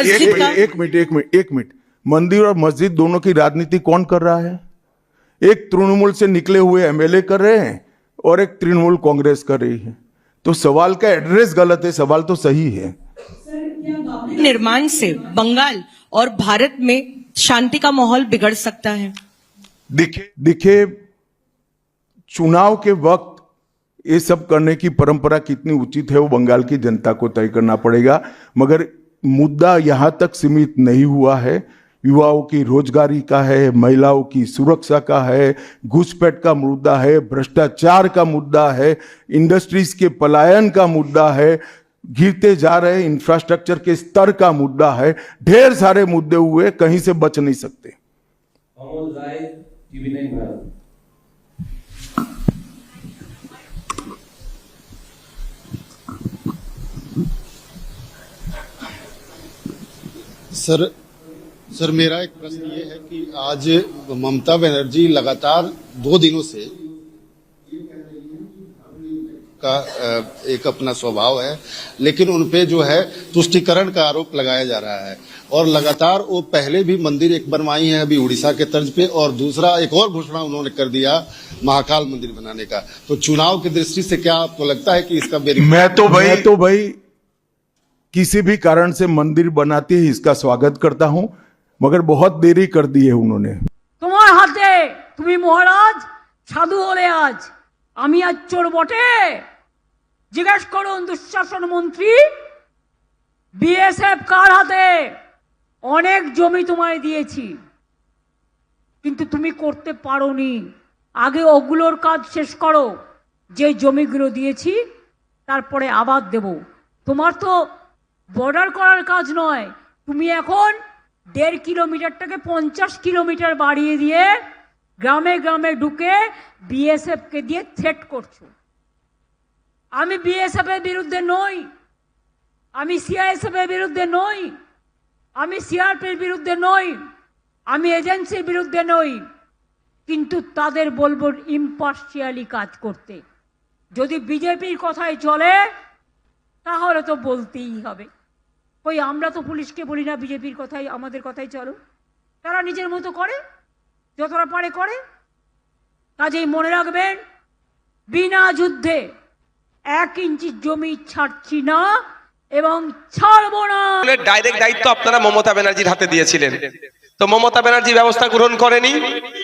मस्जिद का एक मिनट, मंदिर और मस्जिद दोनों की राजनीति कौन कर रहा है? एक तृणमूल से निकले हुए एमएलए कर रहे हैं और एक तृणमूल कांग्रेस कर रही है। तो सवाल का एड्रेस गलत है, सवाल तो सही है। निर्माण से बंगाल और भारत में शांति का माहौल बिगड़ सकता है। देखिए, चुनाव के वक्त ये सब करने की परंपरा कितनी उचित है वो बंगाल की जनता को तय करना पड़ेगा, मगर मुद्दा यहां तक सीमित नहीं हुआ है। युवाओं की रोजगारी का है, महिलाओं की सुरक्षा का है, घुसपैठ का मुद्दा है, भ्रष्टाचार का मुद्दा है, इंडस्ट्रीज के पलायन का मुद्दा है, गिरते जा रहे इंफ्रास्ट्रक्चर के स्तर का मुद्दा है। ढेर सारे मुद्दे हुए, कहीं से बच नहीं सकते। सर मेरा एक प्रश्न ये है कि आज ममता बनर्जी लगातार 2 दिनों से का एक अपना स्वभाव है, लेकिन उनपे जो है तुष्टीकरण का आरोप लगाया जा रहा है और लगातार वो पहले भी मंदिर एक बनवाई है अभी उड़ीसा के तर्ज पे, और दूसरा एक और घोषणा उन्होंने कर दिया महाकाल मंदिर बनाने का। तो चुनाव की दृष्टि से क्या आपको लगता है कि इसका मैं तो भाई किसी भी कारण से मंदिर बनाते ही इसका स्वागत करता हूं, मगर बहुत देरी कर दी है उन्होंने। তোমার হাতে তুমি মহারাজ সাধু হলে আজ আমি আজ চোর বটে। জিজ্ঞেস করুন দুঃশাসন মন্ত্রী বিএসএফ কার হাতে অনেক জমি তোমায় দিয়েছি, কিন্তু তুমি করতে পারোনি। আগে ওগুলোর কাজ শেষ করো, যে জমিগুলো দিয়েছি তারপরে আবার দেব। তোমার তো বর্ডার করার কাজ নয়, তুমি এখন 1.5 কিলোমিটারটাকে 50 কিলোমিটার বাড়িয়ে দিয়ে গ্রামে গ্রামে ঢুকে বিএসএফ কে দিয়ে থ্রেট করছো। আমি বিএসএফ এর বিরুদ্ধে নই, আমি সিআইএসএফ এর বিরুদ্ধে নই, আমি সিআরপির বিরুদ্ধে নই, আমি এজেন্সির বিরুদ্ধে নই, কিন্তু তাদের বলবো ইম্পার্শিয়ালি কাজ করতে। যদি বিজেপির কথাই চলে তাহলে তো বলতেই হবে। কই আমরা তো পুলিশকে বলি না বিজেপির কথাই আমাদের কথাই চলো, তারা নিজের মতো করে, যতটা পারে করে। কাজেই মনে রাখবেন, বিনা যুদ্ধে 1 ইঞ্চি জমি ছাড়ছি না এবং ছাড়বো না। ডাইরেক্ট দায়িত্ব আপনারা মমতা ব্যানার্জির হাতে দিয়েছিলেন, তো মমতা ব্যানার্জি ব্যবস্থা গ্রহণ করেনি।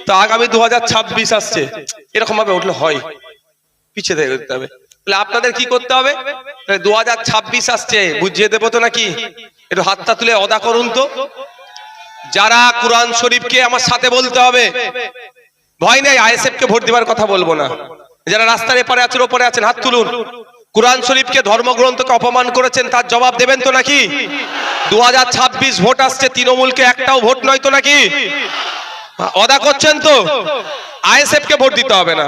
তো আগামী 2026 আসছে, এরকম ভাবে উঠলে হয়, পিছিয়ে দেখতে হবে। আপনাদের কি করতে হবে? 2026 আসছে, বুঝিয়ে দেবো তো নাকি? একটু হাতটা তুলে অদা করুন তো। যারা কোরআন শরীফকে আমার সাথে বলতে হবে, ভয় নেই, আইএসএফ কে ভোট দেওয়ার কথা বলবো না। যারা রাস্তার এপারে আছেন ওপারে আছেন, হাত তুলুন। কোরআন শরীফকে ধর্মগ্রন্থকে অপমান করেছেন, তার জবাব দেবেন তো নাকি? 2026 ভোট আসছে, তৃণমূলকে একটাও ভোট নয় তো নাকি? অদা করছেন তো? আইএসএফ কে ভোট দিতে হবে না,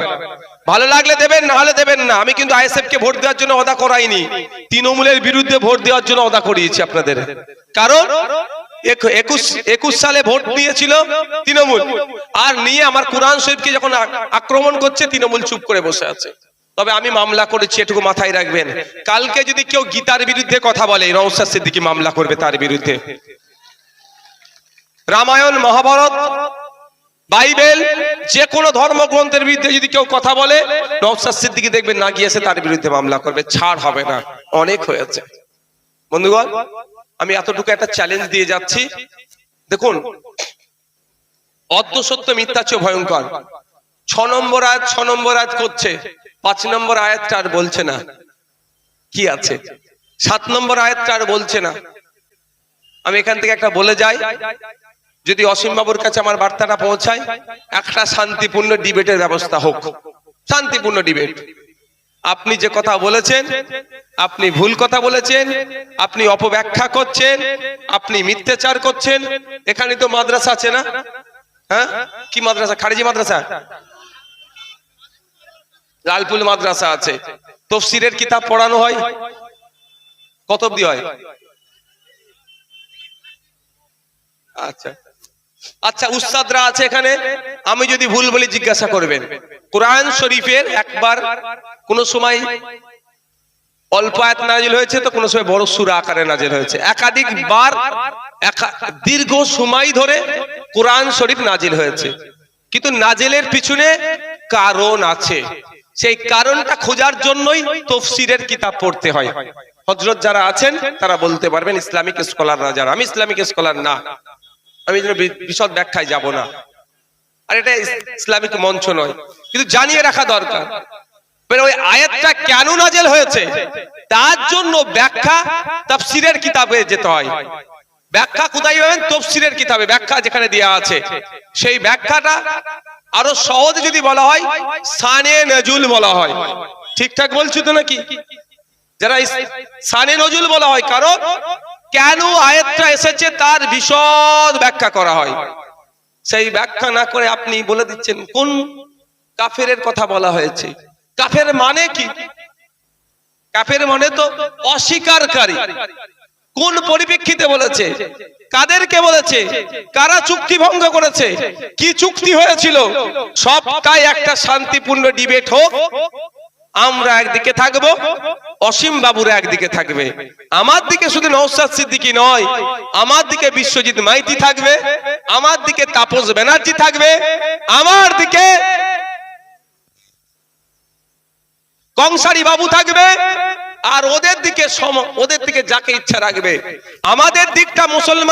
ভালো লাগলে দেবেন, না হলে দেবেন না। আমি কিন্তু আইএসএফ কে ভোট দেওয়ার জন্য অদা করাইনি, তৃণমূলের বিরুদ্ধে ভোট দেওয়ার জন্য অদা করিয়েছি আপনাদের। কারণ 21 সালে ভোট নিয়েছিল তৃণমূল, আর নিয়ে আমার কোরআন শরীফকে যখন আক্রমণ করছে তৃণমূল চুপ করে বসে আছে। তবে আমি মামলা করেছি, এটুকু মাথায় রাখবেন। কালকে যদি কেউ গীতার বিরুদ্ধে কথা বলে, নওশাদ সিদ্দিকী মামলা করবে তার বিরুদ্ধে। রামায়ণ, মহাভারত, বাইবেল, যে কোনো ধর্মগ্রন্থের বিরুদ্ধে যদি কেউ কথা বলে, নওশাদ সিদ্দিকী দেখবেন না গিয়েছে তার বিরুদ্ধে মামলা করবে, ছাড় হবে না। অনেক হয়েছে বন্ধুগণ, আমি এতটুকু একটা চ্যালেঞ্জ দিয়ে যাচ্ছি। দেখুন, অর্ধ সত্য মিথ্যা চেয়ে ভয়ঙ্কর। 6 নম্বর আয়াত করছে, 5 নম্বর আয়াতটা আর বলছে না কি আছে, 7 নম্বর আয়াতটা আর বলছে না। আমি এখান থেকে একটা বলে যাই, যদি অসীম বাবুর কাছে আমার বার্তাটা পৌঁছায়, একটা শান্তিপূর্ণ ডিবেটের ব্যবস্থা হোক, শান্তিপূর্ণ ডিবেট। আপনি যে কথা বলেছেন, আপনি ভুল কথা বলেছেন, আপনি অপব্যাখ্যা করছেন, আপনি মিথ্যাচার করছেন। এখানে তো মাদ্রাসা আছে না? হ্যাঁ, কি মাদ্রাসা? খারিজি মাদ্রাসা, লালপুল মাদ্রাসা আছে। তাফসীরের কিতাব পড়ানো হয়, কত অবধি হয়? আচ্ছা আচ্ছা, উস্তাদরা আছে এখানে। আমি যদি ভুল বলি জিজ্ঞাসা করবেন। কোরআন শরীফের একবার কোন সময় অল্প আয়াত নাজিল হয়েছে তো কোনো সময় বড় সূরা আকারে নাজিল হয়েছে, একাধিকবার দীর্ঘ সময় ধরে কোরআন শরীফ নাজিল হয়েছে। কিন্তু নাজিলের পিছনে কারণ আছে, সেই কারণটা খোঁজার জন্যই তাফসীরের কিতাব পড়তে হয়। হযরত যারা আছেন তারা বলতে পারবেন, ইসলামিক স্কলাররা যারা, আমি ইসলামিক স্কলার না, আমি বিশদ ব্যাখ্যায় যাব না, আর এটা ইসলামিক মঞ্চ নয়, কিন্তু জানিয়ে রাখা দরকার। ওই আয়াতটা কেন নাজিল হয়েছে তার জন্য ব্যাখ্যা তাফসীরের কিতাবে যেতে হয়। ব্যাখ্যা কোথায় পাবেন? তাফসীরের কিতাবে ব্যাখ্যা যেখানে দেয়া আছে, সেই ব্যাখ্যাটা আরো সহজে যদি বলা হয় শানে নজুল বলা হয়। ঠিকঠাক বলছি তো নাকি? যারা শানে নজুল বলা হয়, কারণ কেন আয়াতটা এসেছে তার বিশদ ব্যাখ্যা করা হয়। সেই ব্যাখ্যা না করে আপনি বলে দিচ্ছেন কোন কাফেরের কথা বলা হয়েছে। কাফের মানে কি? কাফের মানে তো অস্বীকারী। কোন পরিপ্রেক্ষিতে বলেছে, কাদেরকে বলেছে, কারা চুক্তি ভঙ্গ করেছে, কি চুক্তি হয়েছিল, সবটাই একটা শান্তিপূর্ণ ডিবেট হোক। আমরা একদিকে থাকবো, অসীম বাবুরা একদিকে থাকবে, আমার দিকে শুধু নওশাদ সিদ্দিকী নয়, আমার দিকে বিশ্বজিৎ মাইতি থাকবে, আমার দিকে তাপস ব্যানার্জি থাকবে, আমার দিকে কংসারী বাবু থাকবে, আর ওদের দিকে যাকে ইচ্ছা রাখবে। আমাদের দিকটা মুসলমান